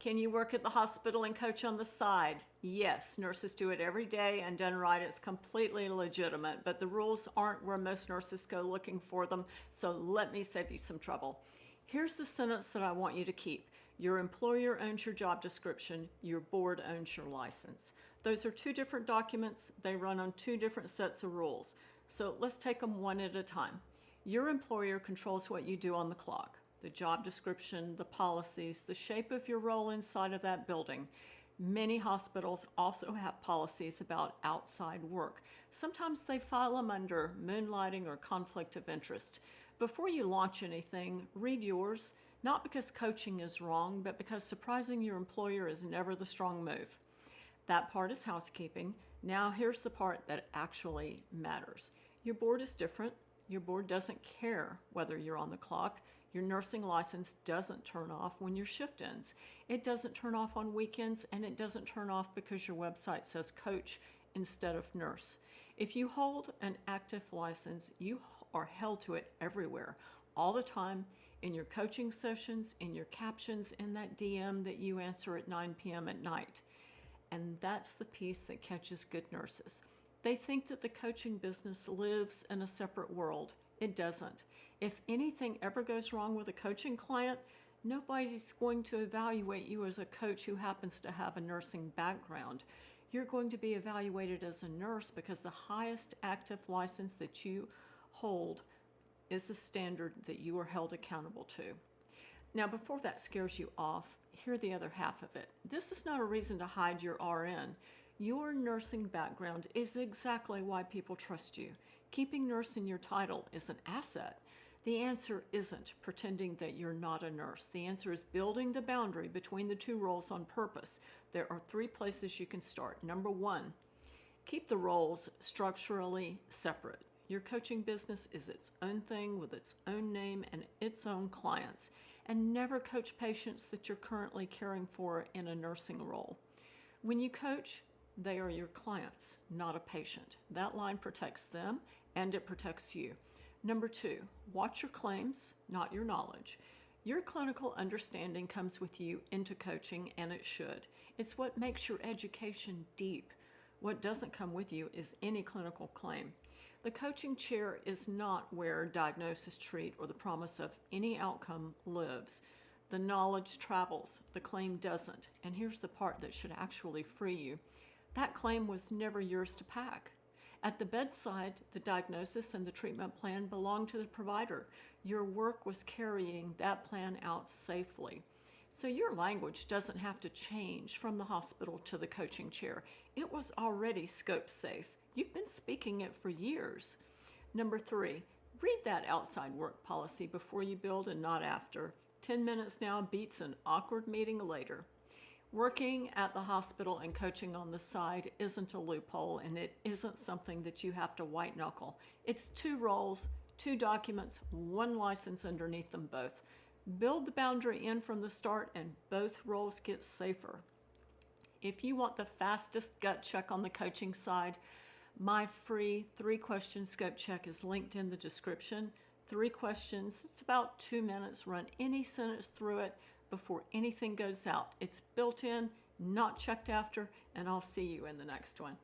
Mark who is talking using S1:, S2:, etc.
S1: Can you work at the hospital and coach on the side? Yes, nurses do it every day, and done right, it's completely legitimate, but the rules aren't where most nurses go looking for them, so let me save you some trouble. Here's the sentence that I want you to keep. Your employer owns your job description, your board owns your license. Those are two different documents, they run on two different sets of rules. So let's take them one at a time. Your employer controls what you do on the clock. The job description, the policies, the shape of your role inside of that building. Many hospitals also have policies about outside work. Sometimes they file them under moonlighting or conflict of interest. Before you launch anything, read yours, not because coaching is wrong, but because surprising your employer is never the strong move. That part is housekeeping. Now here's the part that actually matters. Your board is different. Your board doesn't care whether you're on the clock. Your nursing license doesn't turn off when your shift ends. It doesn't turn off on weekends, and it doesn't turn off because your website says coach instead of nurse. If you hold an active license, you are held to it everywhere, all the time, in your coaching sessions, in your captions, in that DM that you answer at 9 p.m. at night. And that's the piece that catches good nurses. They think that the coaching business lives in a separate world. It doesn't. If anything ever goes wrong with a coaching client, nobody's going to evaluate you as a coach who happens to have a nursing background. You're going to be evaluated as a nurse because the highest active license that you hold is the standard that you are held accountable to. Now, before that scares you off, hear the other half of it. This is not a reason to hide your RN. Your nursing background is exactly why people trust you. Keeping nurse in your title is an asset. The answer isn't pretending that you're not a nurse. The answer is building the boundary between the two roles on purpose. There are 3 places you can start. Number 1, keep the roles structurally separate. Your coaching business is its own thing with its own name and its own clients. And never coach patients that you're currently caring for in a nursing role. When you coach, they are your clients, not a patient. That line protects them and it protects you. Number 2, watch your claims, not your knowledge. Your clinical understanding comes with you into coaching, and it should. It's what makes your education deep. What doesn't come with you is any clinical claim. The coaching chair is not where diagnosis, treat, or the promise of any outcome lives. The knowledge travels, the claim doesn't. And here's the part that should actually free you. That claim was never yours to pack. At the bedside, the diagnosis and the treatment plan belong to the provider. Your work was carrying that plan out safely. So your language doesn't have to change from the hospital to the coaching chair. It was already scope safe. You've been speaking it for years. Number 3, read that outside work policy before you build and not after. 10 minutes now beats an awkward meeting later. Working at the hospital and coaching on the side isn't a loophole, and it isn't something that you have to white knuckle. It's 2 roles, 2 documents, 1 license underneath them both. Build the boundary in from the start and both roles get safer. If you want the fastest gut check on the coaching side, my free 3-question scope check is linked in the description. 3 questions, it's about 2 minutes. Run any sentence through it before anything goes out. It's built in, not checked after, and I'll see you in the next one.